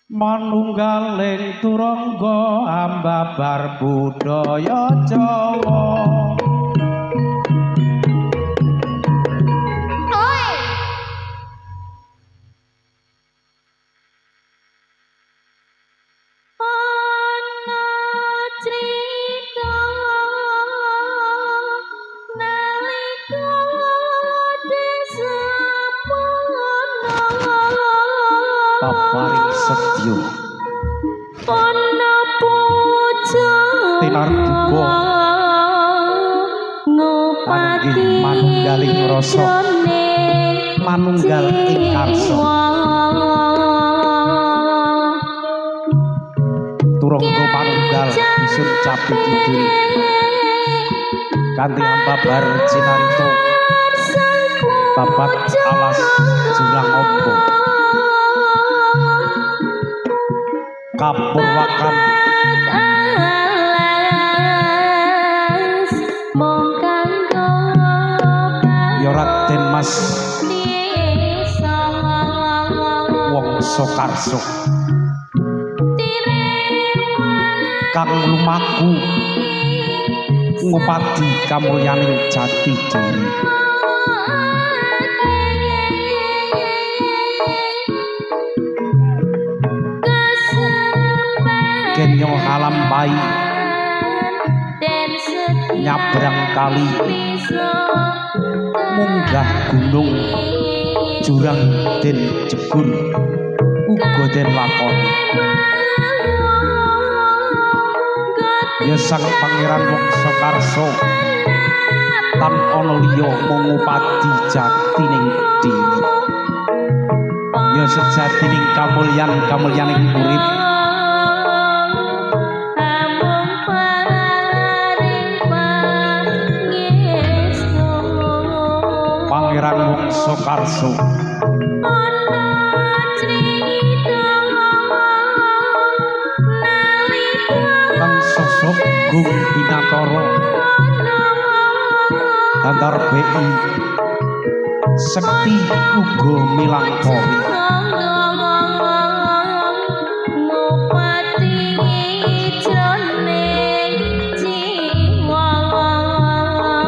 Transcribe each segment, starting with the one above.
manunggaling turangga ambabar budaya Jawa. Paparing setya ana puja tinarbuka panggih manunggaling rasa manunggal ing karsa turangga manunggal bisun capi kidul kanthi ambabar cinarita babat alas jurang ombo kapurwakan ya Raden Mas wong Sokarso kang lumaku ngupadi kamulyaning jati diri kenyo halampai nyabrang kali munggah gunung jurang den jebul uga den lakoni ya sang pangeran Wangsa Karsa tan ana liya mung ngupadi jatining diri ya sejatining kamulyaning urip Pangeran Wangsa Karsa kang sosok gung binatara antar BI sekti uga milangkori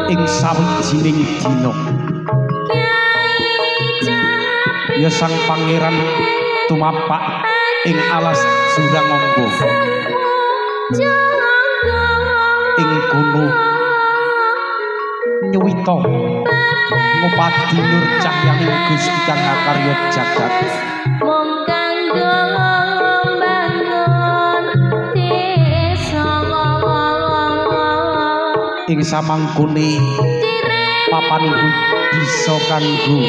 ing sawijining dina ya sang pangeran tumapak ing alas jurang ombo ing kono nyuwita ngupadi nur cahyaning Gusti kang karya jagat mung kanggo mbangun desa ing samangkune papanipun bisa kanggo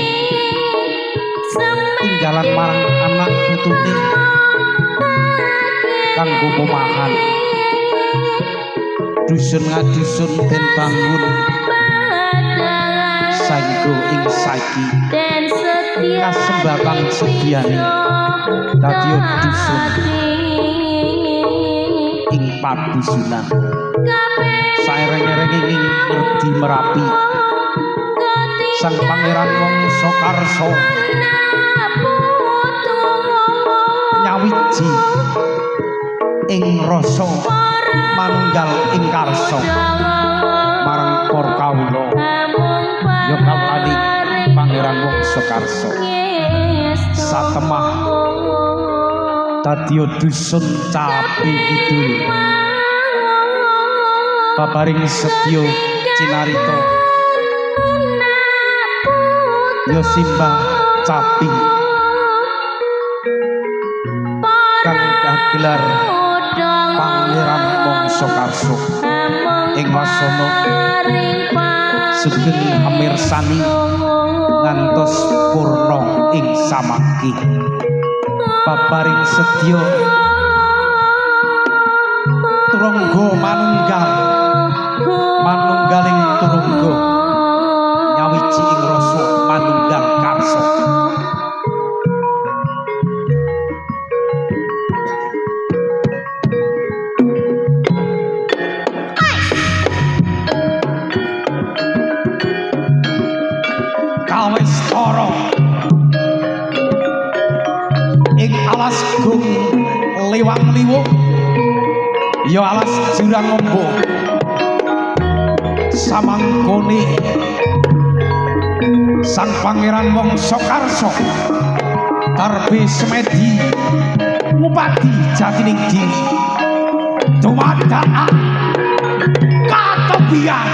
tinggalan marang anak putune kanggo pemahan dusun ngadusun den bangun saengga ing saiki kasembatang sediane dadi dusun ing padusunan saereng-ereng ing Redi Merapi sang pangeran Wangsa Karsa nyawiji ing rasa manunggal ing karsa marang para kawula ya kawulane pangeran Wangsa Karsa satemah dadi dusun Capi Kidul babaring setya cinarita ya simbah Capi kang kagelar Pangeran Wangsa Karsa ing wasana sugeng hamirsani ngantos purna ing samangki babaring sedya turangga manunggaling turangga nyawiji ing rasa manunggal karsa kawestara ing alas gung liwang liwung ya alas jurang ngombo samangkone sang pangeran Wangsa Karsa Tarbe Semedi ngupati Jatining Diri dumadaan katobian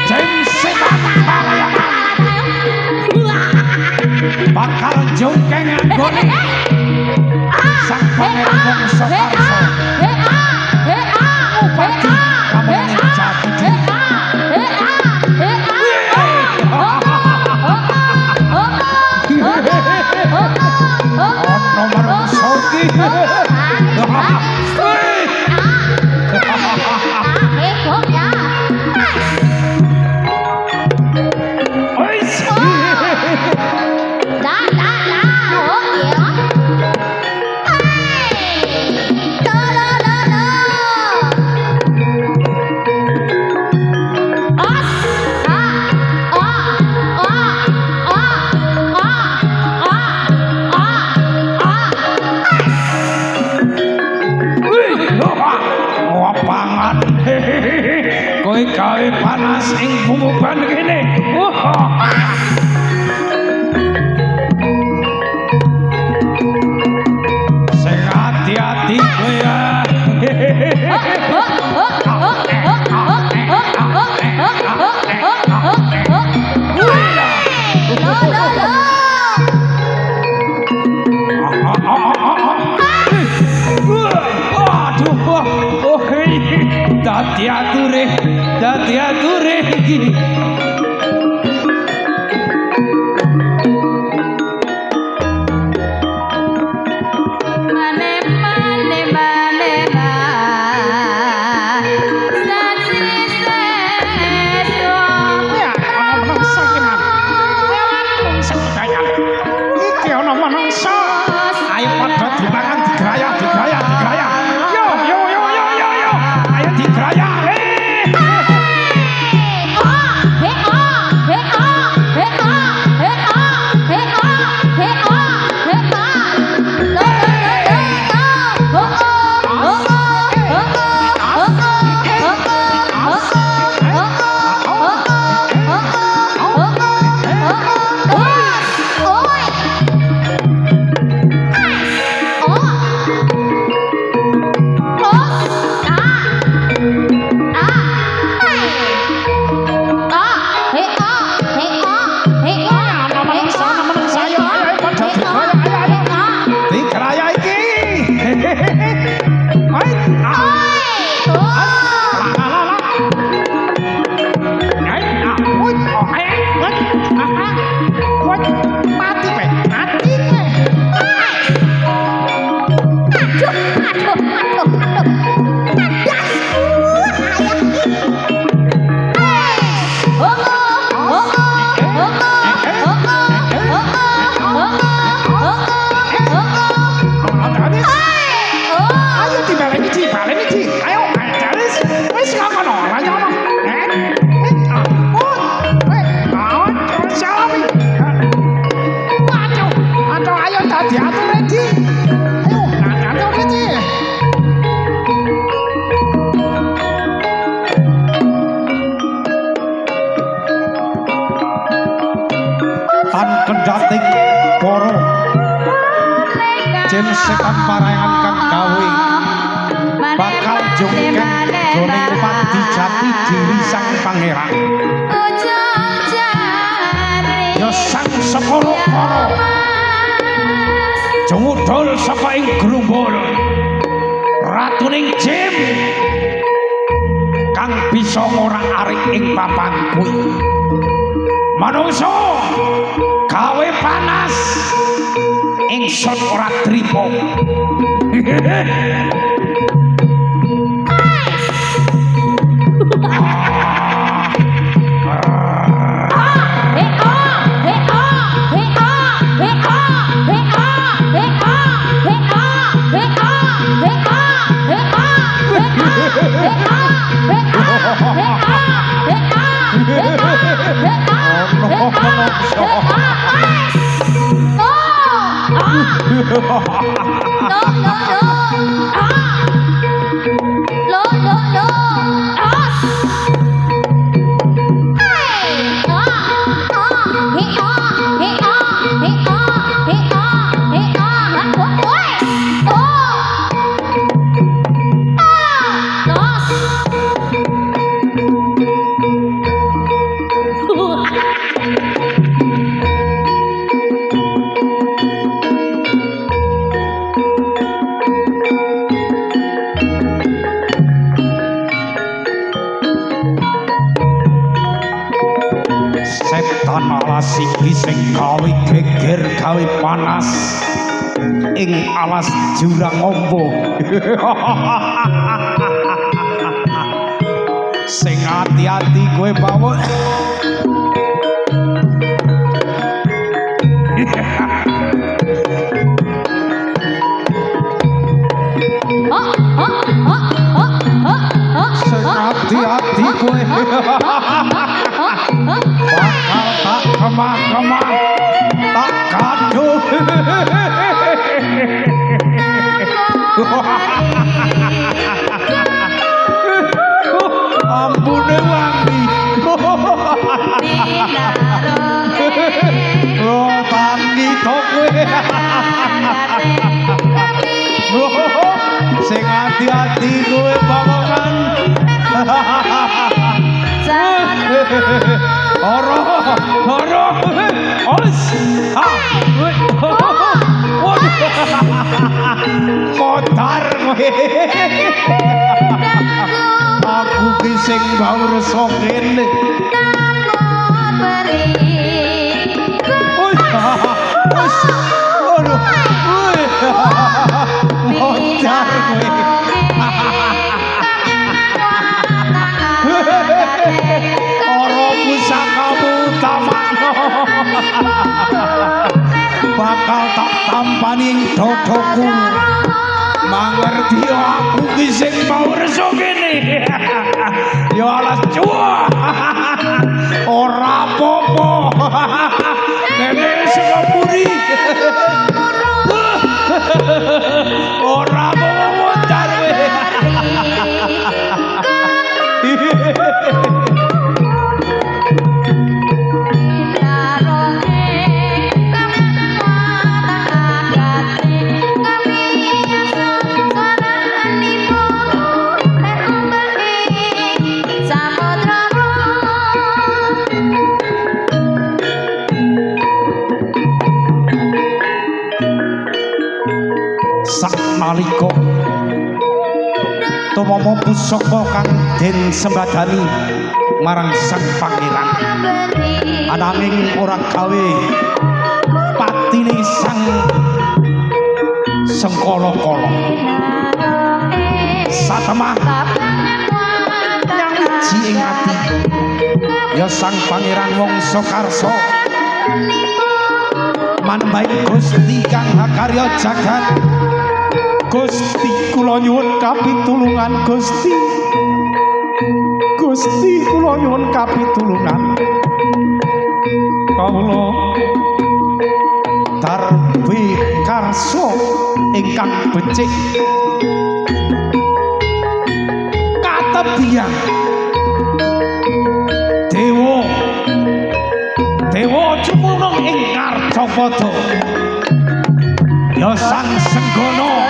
jem setan parayangan bakal jongkeng anggone sang pangeran Wangsa Karsa ngupati kamuning jati diri nomor soki kowe gawe panas ing bumuban kene. Sing hati-hati kowe ya. Dadi ature iki. Ayo padha dimangan digrayah. Yo. Ayo digrayah. Kendating para jem setan parayangan kang gawe bakal jongkeng jroning upati jati diri sang pangeran ya sang sekara para jungudul saka ing grumbul ratuning jem kang bisa ngorak-arik ing papan kuwi manungsa gawe panas ingsun ora trima. Setan alas iki sing gawe geger gawe panas ing alas jurang ombo. Sing hati-hati kowe bawa. Sing hati-hati kowe. Bakal tak kemah-kemah tak gaduh. Ampune wangi. Oh tangi tok kowe. Sing hati-hati kowe bawakan. Ora, os, modar kowe. Aku ki sing gawe rasa kene. Modar kowe. Ora pusakamu tamakno. Bakal tak tampani ing dodoku. Mangerti aku ki sing mau reso kene. Ya alas cuah. Ora apa-apa. Kene sing ngapuri. Ora apa-apa modar kowe. Saknalika tumama pusaka kang den sembadani marang sang pangeran ananging ora gawe patine sang sengkala-kala satemah nyawiji ing ati ya sang pangeran Wangsa Karsa manembahing Gusti kang hakarya jagat. Gusti kula nyuwun kapitulungan Gusti. Gusti kula nyuwun kapitulungan. Kawula Darbe Karsa ingkang becik katebian Dewa jumunung ing Karcapada. Ya sang Senggana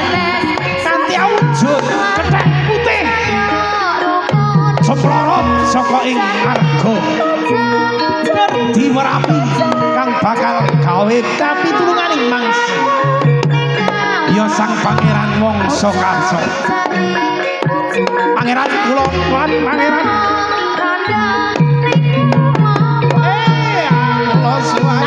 kanthi awujud kethek putih seplorot saka ing marga Werdi Merapi kang bakal gawe kapitulunganing mangsi. Ya sang pangeran Wangsa Karsa. Pangeran kula tuan pangeran. Allah suwun.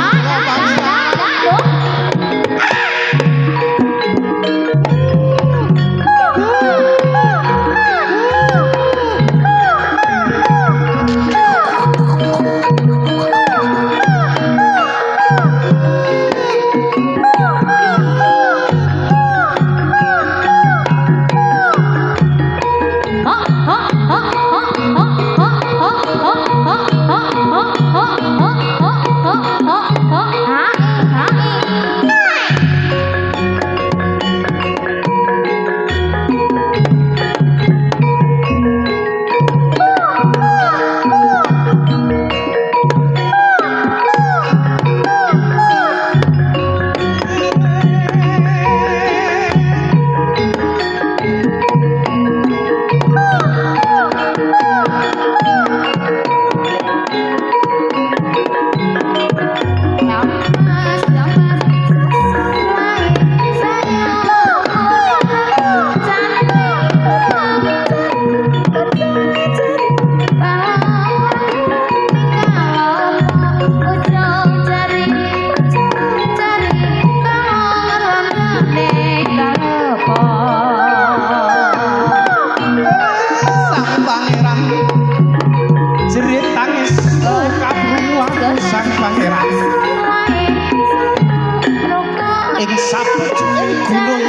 gunung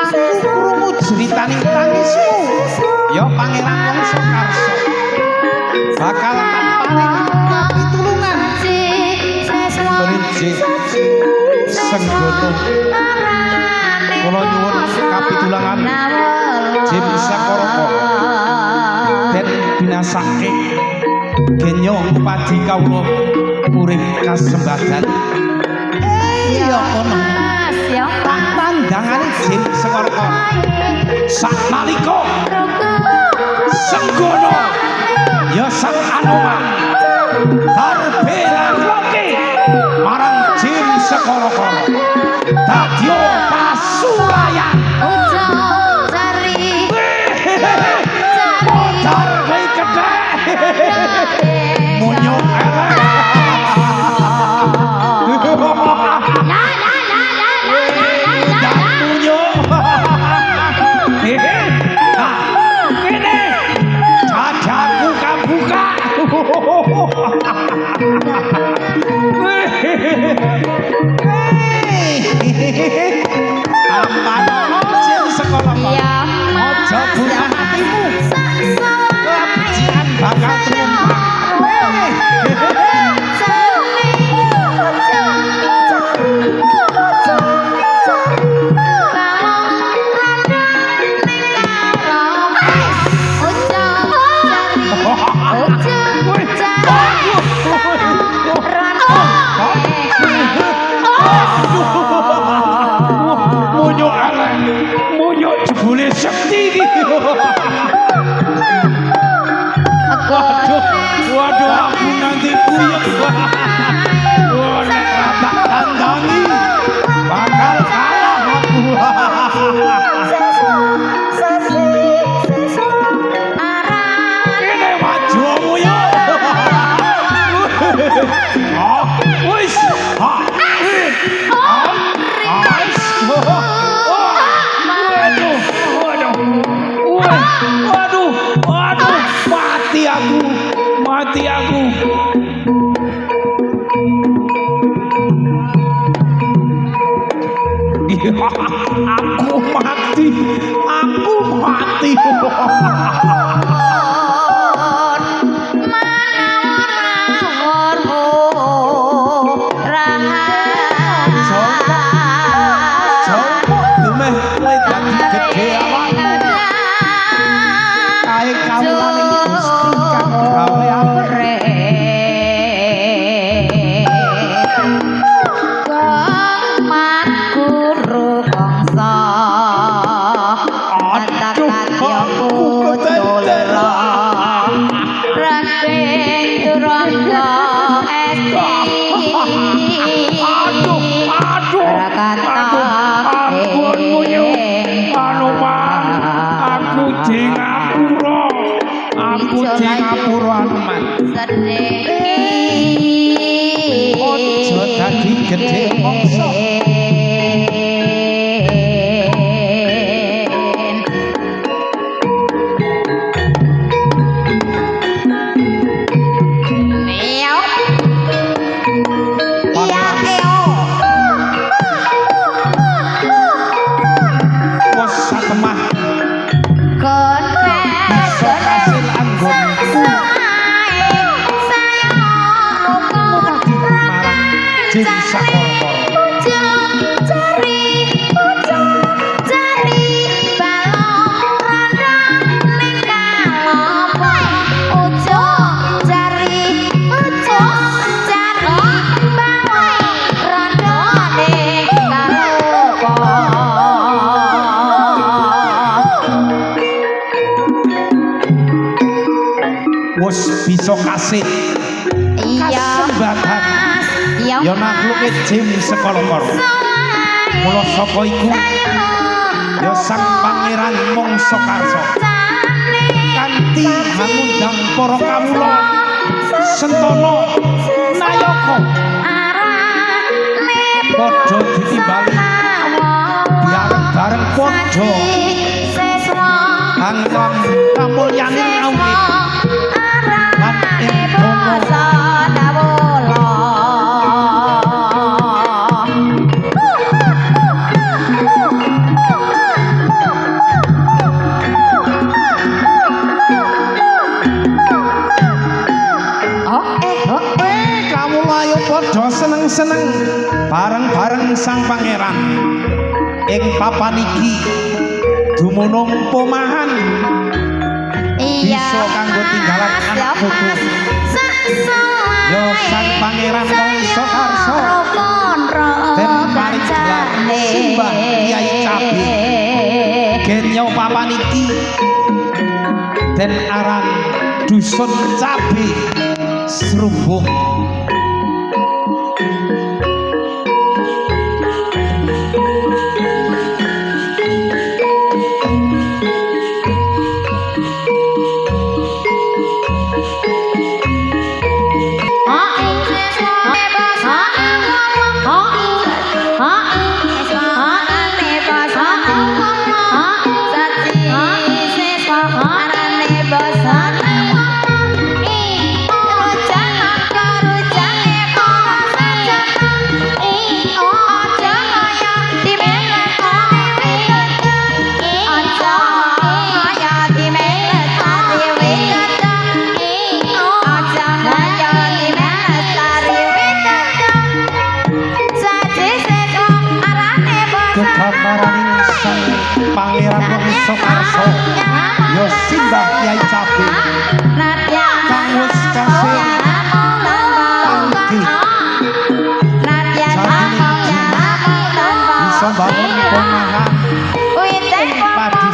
aku krungu jeritaning tangismu ya Pangeran Wangsa Karsa bakal paring pitulungan Brinjih Senggono kula nyuwun kapitulungan Jim Sakoroko den binasake genya padi kawula urip kasembadan iya kono tandangane Jim Sakoroko sanalika Senggono ya sang Anoman tarbela loke marang Jim Sakoroko dadya pasulayan modar kowe kedhek munyo kene jajaku kabuka ampano Jim Sakoroko aja buka hatimu kebencian bakal tumpah munyo jebule sekti iki waduh aku nanti puyeng nek tak tandangi bakal kalah aku ini majumu ya wis waduh mati aku aku mati aku Jingapura Anoman ojo dadi gedhe mongso Jim Sakoroko wis bisa kasih kasembadan ya nakhluke Jim Sakoroko mula saka iku ya sang Pangeran Mangsa Karsa kanthi ngundang para kawula Sentana Nayaka padha ditimbali biar bareng padha angkam kamulyaning awit lan ing dono Dawuhing sang pangeran ing papan iki dumunung pomahan bisa kanggo tinggalan anak putu. Yo sang pangeran Wangsa Karsa den paring gelar Simbah Kyai Cabe genyo papan iki den aran Dusun Cabe Srumbung. Kegamaraning sang pangeran Wangsa Karsa yo Simbah Kyai Cabe kang wis kasih panggih bisa bangun pomahan padi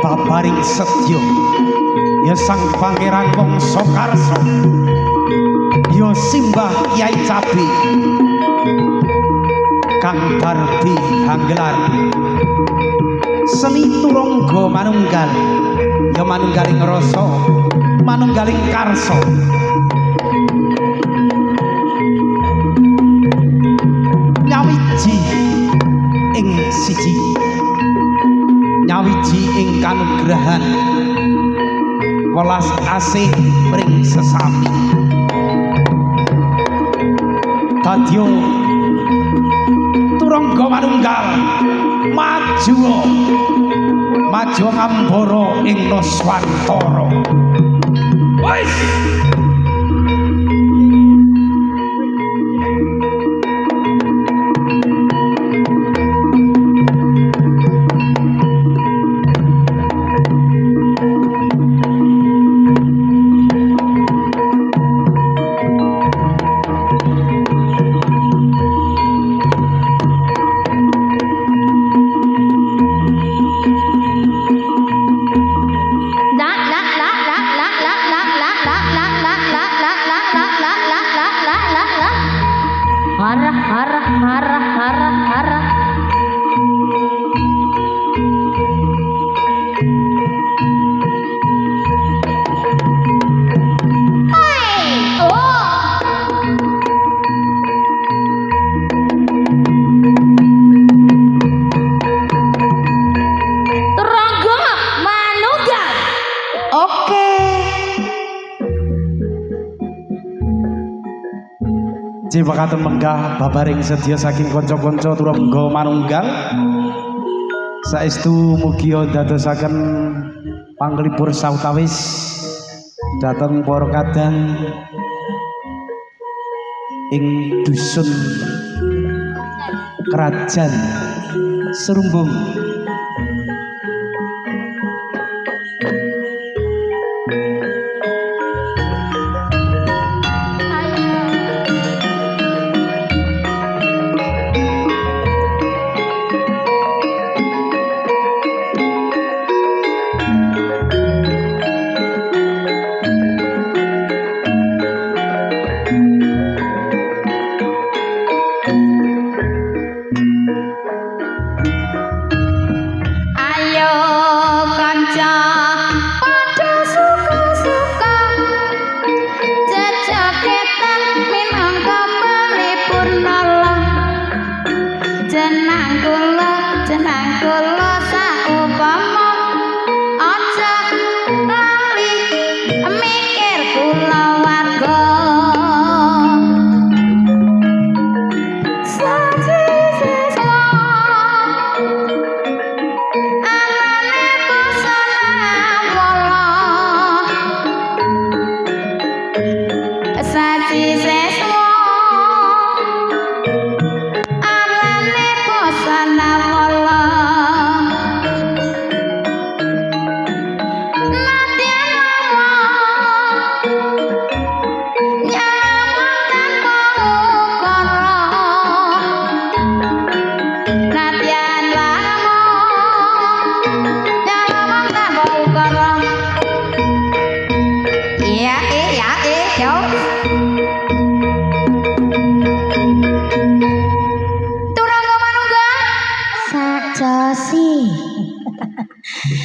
babaring setya ya sang pangeran Wangsa Karsa ya simbah Kyai Cabi kang darbi hanggelar seni turangga manunggal ya manunggaling rasa manunggaling karsa nyawiji ing siji nyawiji ing kanugrahan welas asih ring sesami dadya Rangga manunggal maju maju ngambara ing Nuswantara. Wis Jipakaten menggah babaring sedya saking kanca-kanca Rangga manunggal saestu mugi dadosaken panglipur sawetawis dhateng para kadang ing dusun Krajan Serumbung. Jenang kula